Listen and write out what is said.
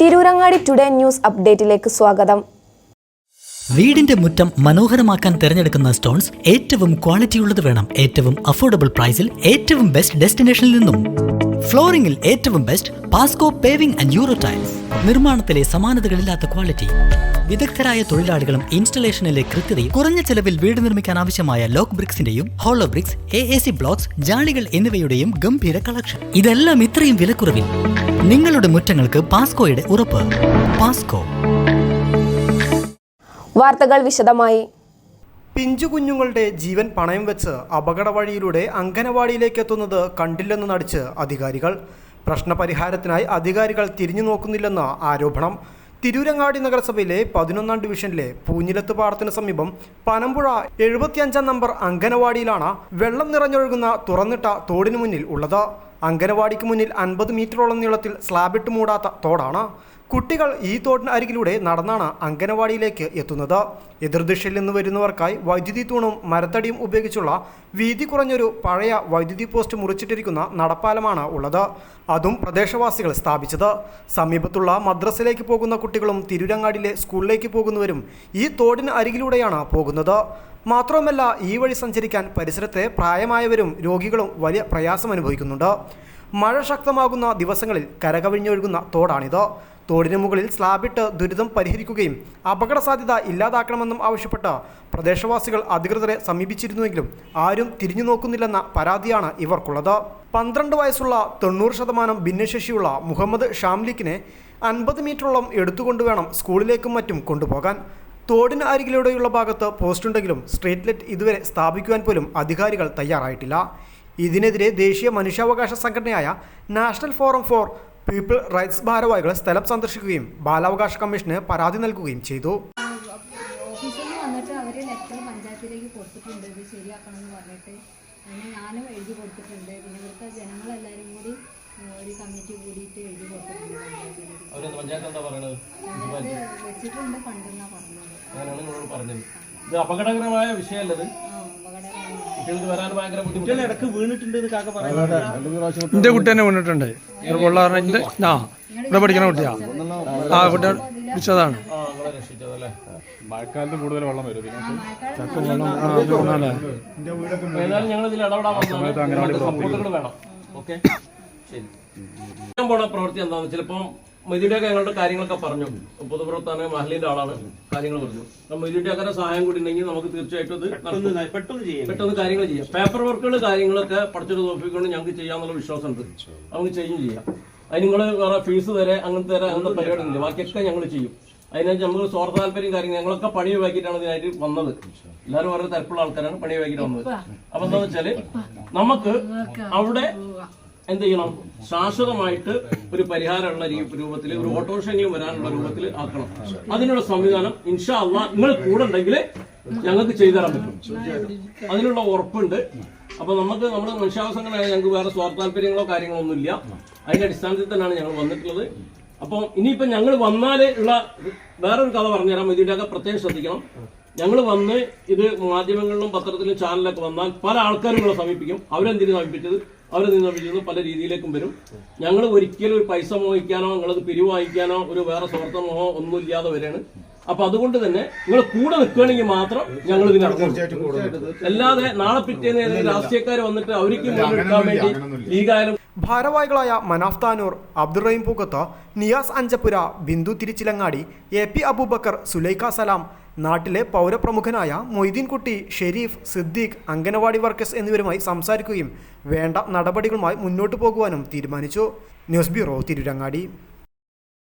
Tirurangadi today news അപ്ഡേറ്റിലേക്ക് സ്വാഗതം. വീടിന്റെ മുറ്റം മനോഹരമാക്കാൻ തിരഞ്ഞെടുക്കുന്ന സ്റ്റോൺസ് ഏറ്റവും ക്വാളിറ്റിയുള്ളത് വേണം. ഏറ്റവും അഫോർഡബിൾ പ്രൈസിൽ ഏറ്റവും ബെസ്റ്റ് ഡെസ്റ്റിനേഷനിൽ നിന്നും. ഫ്ലോറിംഗിൽ ഏറ്റവും best Pasco paving and euro tiles. നിർമ്മാണത്തിലെ സമാനതകളില്ലാത്ത ക്വാളിറ്റി, വിദഗ്ധരായ തൊഴിലാളികളും ഇൻസ്റ്റലേഷനിലെ കൃത്യതയും, കുറഞ്ഞ ചെലവിൽ വീട് നിർമ്മിക്കാൻ ആവശ്യമായ ലോക്ക് ബ്രിക്സിന്റെയും ഹോളോ ബ്രിക്സ്, AAC ബ്ലോക്സ്, ജാളികൾ എന്നിവയുടെയും ഗംഭീര കളക്ഷൻ. ഇതെല്ലാം ഇത്രയും വിലക്കുറവിൽ. നിങ്ങളുടെ മുറ്റങ്ങൾക്ക് പാസ്കോയുടെ ഉറപ്പ്. പാസ്കോ. വാർത്തകൾ വിശദമായി. പിഞ്ചു കുഞ്ഞുങ്ങളുടെ ജീവൻ പണയം വെച്ച് അപകട വഴിയിലൂടെ അംഗനവാടിയിലേക്ക് എത്തുന്നത് കണ്ടില്ലെന്ന് നടിച്ച് അധികാരികൾ. പ്രശ്നപരിഹാരത്തിനായി അധികാരികൾ തിരിഞ്ഞു നോക്കുന്നില്ലെന്ന ആരോപണം. തിരൂരങ്ങാടി നഗരസഭയിലെ 11ാം ഡിവിഷനിലെ പൂഞ്ഞിലത്ത് പാടത്തിന് സമീപം പനമ്പുഴ 75 നമ്പർ അംഗനവാടിയിലാണ് വെള്ളം നിറഞ്ഞൊഴുകുന്ന തുറന്നിട്ട തോടിന് മുന്നിൽ ഉള്ളത്. അംഗനവാടിക്ക് മുന്നിൽ 50 മീറ്ററോളം നീളത്തിൽ സ്ലാബിട്ട് മൂടാത്ത തോടാണ്. കുട്ടികൾ ഈ തോടിന് അരികിലൂടെ നടന്നാണ് അംഗനവാടിയിലേക്ക് എത്തുന്നത്. എതിർദിശയിൽ നിന്ന് വരുന്നവർക്കായി വൈദ്യുതി തൂണും മരത്തടിയും ഉപയോഗിച്ചുള്ള വീതി കുറഞ്ഞൊരു പഴയ വൈദ്യുതി പോസ്റ്റ് മുറിച്ചിട്ടിരിക്കുന്ന നടപ്പാലമാണ് ഉള്ളത്. അതും പ്രദേശവാസികൾ സ്ഥാപിച്ചത്. സമീപത്തുള്ള മദ്രസയിലേക്ക് പോകുന്ന കുട്ടികളും തിരൂരങ്ങാടിയിലെ സ്കൂളിലേക്ക് പോകുന്നവരും ഈ തോടിന് അരികിലൂടെയാണ് പോകുന്നത്. മാത്രവുമല്ല, ഈ വഴി സഞ്ചരിക്കാൻ പരിസരത്തെ പ്രായമായവരും രോഗികളും വലിയ പ്രയാസം അനുഭവിക്കുന്നുണ്ട്. മഴ ശക്തമാകുന്ന ദിവസങ്ങളിൽ കരകവിഞ്ഞൊഴുകുന്ന തോടാണിത്. തോടിന് മുകളിൽ സ്ലാബിട്ട് ദുരിതം പരിഹരിക്കുകയും അപകട സാധ്യത ഇല്ലാതാക്കണമെന്നും ആവശ്യപ്പെട്ട് പ്രദേശവാസികൾ അധികൃതരെ സമീപിച്ചിരുന്നുവെങ്കിലും ആരും തിരിഞ്ഞു നോക്കുന്നില്ലെന്ന പരാതിയാണ് ഇവർക്കുള്ളത്. 12 വയസ്സുള്ള 90% ഭിന്നശേഷിയുള്ള മുഹമ്മദ് ഷാംലിക്കിനെ 50 മീറ്ററോളം എടുത്തുകൊണ്ടുവേണം സ്കൂളിലേക്കും മറ്റും കൊണ്ടുപോകാൻ. തോടിന് അരികിലൂടെയുള്ള ഭാഗത്ത് പോസ്റ്റുണ്ടെങ്കിലും സ്ട്രീറ്റ് ലൈറ്റ് ഇതുവരെ സ്ഥാപിക്കുവാൻ പോലും അധികാരികൾ തയ്യാറായിട്ടില്ല. ഇതിനെതിരെ ദേശീയ മനുഷ്യാവകാശ സംഘടനയായ national forum for people rights ഭാരവാഹികൾ സ്ഥലം സന്ദർശിക്കുകയും ബാലാവകാശ കമ്മീഷന് പരാതി നൽകുകയും ചെയ്തു. ഓഫീസിൽ വന്നിട്ട് അവർ ലെറ്റർ പഞ്ചായത്തിലേക്ക് കൊടുത്തിട്ടുണ്ട്, ഇത് ശരിയാക്കണമെന്ന് പറഞ്ഞിട്ട്. അതിന് ഞാനും എഴുതി കൊടുത്തിട്ടുണ്ട്. പിന്നെ ഇവിടുത്തെ ജനങ്ങളെല്ലാവരും കൂടി ഒരു കമ്മിറ്റി കൂടിയിട്ട് എഴുതി കൊടുത്തിട്ടുണ്ട്. വെച്ചിട്ടുണ്ട് ഫണ്ടെന്നാ പറഞ്ഞത്. ഇത് അപകടകരമായ വിഷയമല്ലത്. കുട്ടികൾക്ക് വരാൻ ഭയങ്കര ബുദ്ധിമുട്ട്. ഇടക്ക് വീണിട്ടുണ്ട്. എന്റെ കുട്ടി തന്നെ വീണിട്ടുണ്ട്. ഇവിടെ പഠിക്കുന്ന കുട്ടിയാ. ആ കുട്ടി രക്ഷിച്ചതാണ്. മഴക്കാലത്ത് കൂടുതൽ വെള്ളം വരും. ഏതായാലും ഞങ്ങൾ ഇതിൽ ഇടപെടാൻ സപ്പോർട്ടുകൾ വേണം. ഓക്കെ, ശരി. ഞാൻ പോണ പ്രവൃത്തി എന്താണെന്ന് വെച്ചാൽ ഇപ്പം മൊയ്തീൻ്റെയൊക്കെ ഞങ്ങളുടെ കാര്യങ്ങളൊക്കെ പറഞ്ഞു. പൊതുപ്രവർത്തന മഹലിന്റെ ആളാണ്, കാര്യങ്ങൾ പറഞ്ഞു. അപ്പം മൊയ്തീൻ്റെയൊക്കെ സഹായം കൂടി ഉണ്ടെങ്കിൽ നമുക്ക് തീർച്ചയായിട്ടും ഇത് പെട്ടെന്ന് കാര്യങ്ങൾ ചെയ്യാം. പേപ്പർ വർക്കുകൾ കാര്യങ്ങളൊക്കെ പഠിച്ചിട്ട് നോക്കിക്കൊണ്ട് ഞങ്ങൾക്ക് ചെയ്യാന്നുള്ള വിശ്വാസമുണ്ട്. നമുക്ക് ചെയ്യാം. അതിന് നിങ്ങൾ വേറെ ഫീസ് തരെ അങ്ങനത്തെ പരിപാടിയില്ല. ബാക്കിയൊക്കെ ഞങ്ങൾ ചെയ്യും. അതിനകത്ത് നമുക്ക് സ്വാർത്ഥ താല്പര്യം കാര്യങ്ങൾ ഞങ്ങളൊക്കെ പണി ഒഴിവാക്കിയിട്ടാണ് ഇതിനായിട്ട് വന്നത്. എല്ലാവരും ഓരോ തരത്തിലുള്ള ആൾക്കാരാണ് പണി ഒഴിവാക്കിയിട്ട് വന്നത്. അപ്പൊ എന്താണെന്ന് വെച്ചാല് നമുക്ക് അവിടെ എന്ത് ചെയ്യണം, ശാശ്വതമായിട്ട് ഒരു പരിഹാരമുള്ള രൂപത്തിൽ ഒരു ഓട്ടോറിക്ഷയെങ്കിലും വരാനുള്ള രൂപത്തിൽ ആക്കണം. അതിനുള്ള സംവിധാനം ഇൻഷാ അള്ളാഹ് നിങ്ങൾ കൂടെ ഉണ്ടെങ്കിൽ ഞങ്ങൾക്ക് ചെയ്തു തരാൻ പറ്റും. അതിനുള്ള ഉറപ്പുണ്ട്. അപ്പൊ നമുക്ക് നമ്മുടെ മനുഷ്യാവസരങ്ങളായ ഞങ്ങൾക്ക് വേറെ സ്വാർത്ഥ താല്പര്യങ്ങളോ കാര്യങ്ങളോ ഒന്നുമില്ല. അതിന്റെ അടിസ്ഥാനത്തിൽ തന്നെയാണ് ഞങ്ങൾ വന്നിട്ടുള്ളത്. അപ്പം ഇനിയിപ്പം ഞങ്ങൾ വന്നാല് ഉള്ള വേറൊരു കഥ പറഞ്ഞുതരാം. ഇതിൻ്റെയൊക്കെ പ്രത്യേകം ശ്രദ്ധിക്കണം. ഞങ്ങൾ വന്ന് ഇത് മാധ്യമങ്ങളിലും പത്രത്തിലും ചാനലിലൊക്കെ വന്നാൽ പല ആൾക്കാരും നിങ്ങളെ സമീപിക്കും. അവരെന്തിനു സമീപിച്ചത്, സമീപിച്ചത് പല രീതിയിലേക്കും വരും. ഞങ്ങൾ ഒരിക്കലും ഒരു പൈസ മോഹിക്കാനോ നിങ്ങളത് പിരിവ് വാങ്ങിക്കാനോ ഒരു വേറെ സ്വാർത്ഥ മോഹോ ഒന്നും ഇല്ലാതെ വരെയാണ്. അപ്പൊ അതുകൊണ്ട് തന്നെ നിങ്ങൾ കൂടെ നിൽക്കുകയാണെങ്കിൽ മാത്രം ഞങ്ങൾ ഇതിനടക്കും. അല്ലാതെ നാളെ പിറ്റേന്ന് രാഷ്ട്രീയക്കാർ വന്നിട്ട് അവർക്ക് മുന്നിലെടുക്കാൻ വേണ്ടി ലീഗായാലും. ഭാരവാഹികളായ മനാഫ് താനൂർ, അബ്ദുറഹീം പൂക്കത്ത്, നിയാസ് അഞ്ചപ്പുര, ബിന്ദു തിരിച്ചിലങ്ങാടി, AP അബൂബക്കർ, സുലൈഖ സലാം, നാട്ടിലെ പൗരപ്രമുഖനായ മൊയ്തീൻ കുട്ടി, ഷെരീഫ്, സിദ്ദീഖ്, അംഗനവാടി വർക്കേഴ്സ് എന്നിവരുമായി സംസാരിക്കുകയും വേണ്ട നടപടികളുമായി മുന്നോട്ടു പോകുവാനും തീരുമാനിച്ചു. News bureau, Tirurangadi.